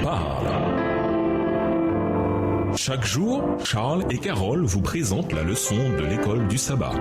parle. Chaque jour, Charles et Carole vous présentent la leçon de l'école du sabbat.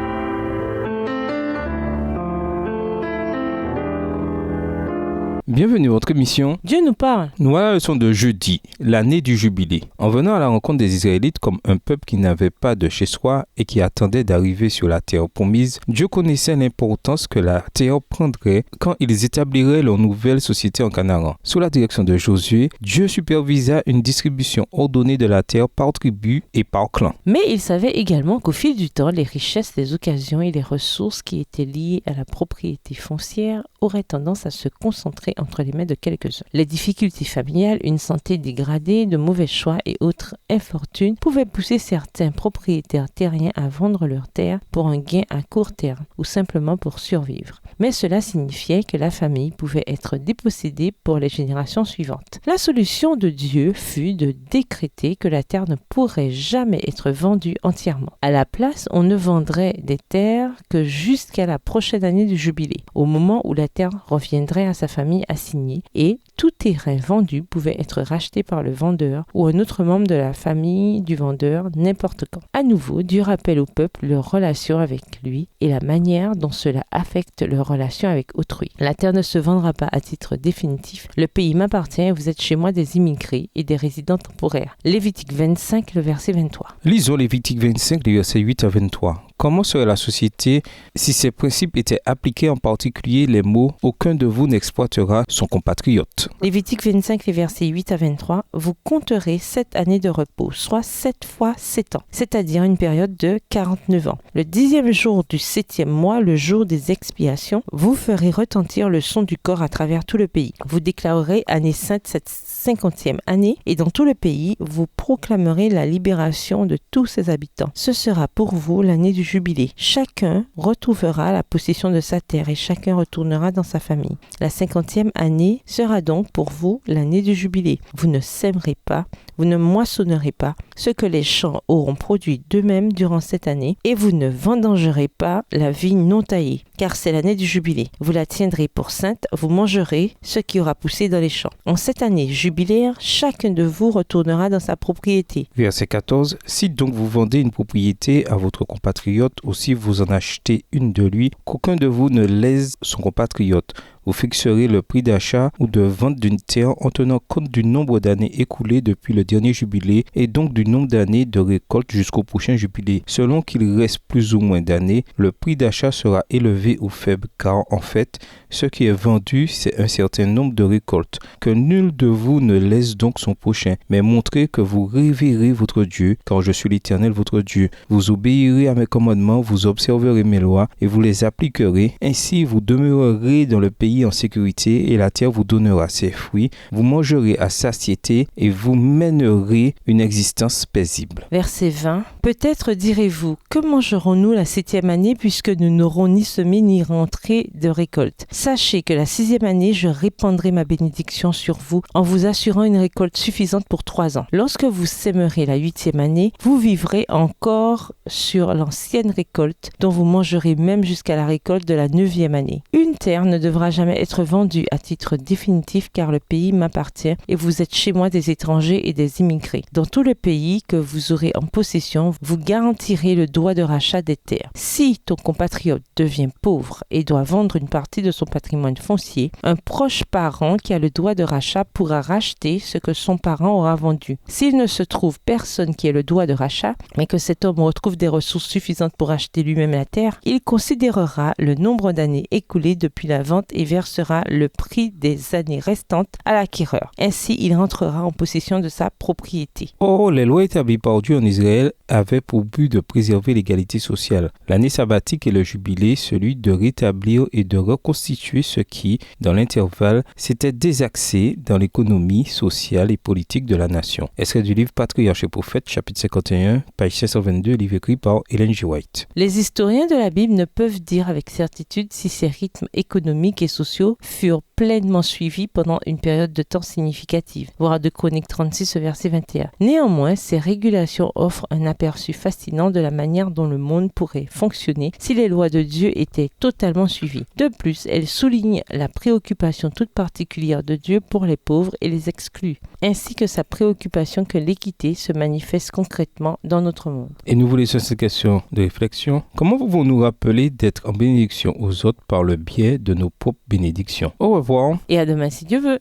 Bienvenue à votre émission. Dieu nous parle. Nous voilà la leçon de jeudi, l'année du jubilé. En venant à la rencontre des Israélites comme un peuple qui n'avait pas de chez soi et qui attendait d'arriver sur la terre promise, Dieu connaissait l'importance que la terre prendrait quand ils établiraient leur nouvelle société en Canaan. Sous la direction de Josué, Dieu supervisa une distribution ordonnée de la terre par tribu et par clan. Mais il savait également qu'au fil du temps, les richesses, les occasions et les ressources qui étaient liées à la propriété foncière auraient tendance à se concentrer entre les mains de quelques-uns. Les difficultés familiales, une santé dégradée, de mauvais choix et autres infortunes pouvaient pousser certains propriétaires terriens à vendre leurs terres pour un gain à court terme ou simplement pour survivre. Mais cela signifiait que la famille pouvait être dépossédée pour les générations suivantes. La solution de Dieu fut de décréter que la terre ne pourrait jamais être vendue entièrement. À la place, on ne vendrait des terres que jusqu'à la prochaine année du jubilé, au moment où la terre reviendrait à sa famille assignée, et tout terrain vendu pouvait être racheté par le vendeur ou un autre membre de la famille du vendeur n'importe quand. À nouveau, Dieu rappelle au peuple leur relation avec lui et la manière dont cela affecte leur relation avec autrui. La terre ne se vendra pas à titre définitif. Le pays m'appartient et vous êtes chez moi des immigrés et des résidents temporaires. Lévitique 25, le verset 23. Lisons Lévitique 25, les versets 8 à 23. Comment serait la société si ces principes étaient appliqués, en particulier les mots « Aucun de vous n'exploitera son compatriote ». Lévitique 25, les versets 8 à 23. Vous compterez 7 années de repos, soit 7 fois 7 ans, c'est-à-dire une période de 49 ans. Le 10e jour du 7e mois, le jour des expiations, vous ferez retentir le son du corps à travers tout le pays. Vous déclarerez année sainte cette 50e année et dans tout le pays, vous proclamerez la libération de tous ses habitants. Ce sera pour vous l'année du jubilé. Chacun retrouvera la possession de sa terre et chacun retournera dans sa famille. La 50e année sera donc pour vous l'année du jubilé. Vous ne sèmerez pas, vous ne moissonnerez pas ce que les champs auront produit d'eux-mêmes durant cette année et vous ne vendangerez pas la vigne non taillée, car c'est l'année du jubilé. Vous la tiendrez pour sainte, vous mangerez ce qui aura poussé dans les champs. En cette année jubilaire, chacun de vous retournera dans sa propriété. Verset 14. Si donc vous vendez une propriété à votre compatriote, ou si vous en achetez une de lui, qu'aucun de vous ne lèse son compatriote. Vous fixerez le prix d'achat ou de vente d'une terre en tenant compte du nombre d'années écoulées depuis le dernier jubilé et donc du nombre d'années de récolte jusqu'au prochain jubilé. Selon qu'il reste plus ou moins d'années, le prix d'achat sera élevé ou faible car en fait, ce qui est vendu, c'est un certain nombre de récoltes. Que nul de vous ne laisse donc son prochain, mais montrez que vous révérez votre Dieu, car je suis l'Éternel votre Dieu. Vous obéirez à mes commandements, vous observerez mes lois et vous les appliquerez. Ainsi, vous demeurerez dans le pays en sécurité et la terre vous donnera ses fruits. Vous mangerez à satiété et vous mènerez une existence paisible. Verset 20. Peut-être direz-vous, que mangerons-nous la 7e année puisque nous n'aurons ni semé ni rentrée de récolte? Sachez que la 6e année, je répandrai ma bénédiction sur vous en vous assurant une récolte suffisante pour 3 ans. Lorsque vous sèmerez la 8e année, vous vivrez encore sur l'ancienne récolte dont vous mangerez même jusqu'à la récolte de la 9e année. Une terre ne devra jamais être vendue à titre définitif car le pays m'appartient et vous êtes chez moi des étrangers et des immigrés. Dans tout le pays que vous aurez en possession, vous garantirez le droit de rachat des terres. Si ton compatriote devient pauvre et doit vendre une partie de son patrimoine foncier, un proche parent qui a le droit de rachat pourra racheter ce que son parent aura vendu. S'il ne se trouve personne qui ait le droit de rachat, mais que cet homme retrouve des ressources suffisantes pour acheter lui-même la terre, il considérera le nombre d'années écoulées depuis la vente et versera le prix des années restantes à l'acquéreur. Ainsi, il rentrera en possession de sa propriété. Or, les lois établies par Dieu en Israël avaient pour but de préserver l'égalité sociale. L'année sabbatique et le jubilé, celui de rétablir et de reconstituer ce qui, dans l'intervalle, s'était désaxé dans l'économie sociale et politique de la nation. Extrait du livre Patriarches et Prophètes, chapitre 51, page 522, livre écrit par Ellen G. White. Les historiens de la Bible ne peuvent dire avec certitude si ces rythmes économiques et sociaux sociaux furent pleinement suivis pendant une période de temps significative. Voir 2 Chroniques 36, verset 21. Néanmoins, ces régulations offrent un aperçu fascinant de la manière dont le monde pourrait fonctionner si les lois de Dieu étaient totalement suivies. De plus, elles soulignent la préoccupation toute particulière de Dieu pour les pauvres et les exclus, ainsi que sa préoccupation que l'équité se manifeste concrètement dans notre monde. Et nous vous laissons cette question de réflexion. Comment pouvons-nous rappeler d'être en bénédiction aux autres par le biais de nos propres bénédictions? Au revoir. Et à demain si Dieu veut.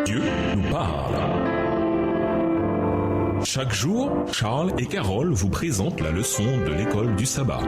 Dieu nous parle. Chaque jour, Charles et Carole vous présentent la leçon de l'école du sabbat.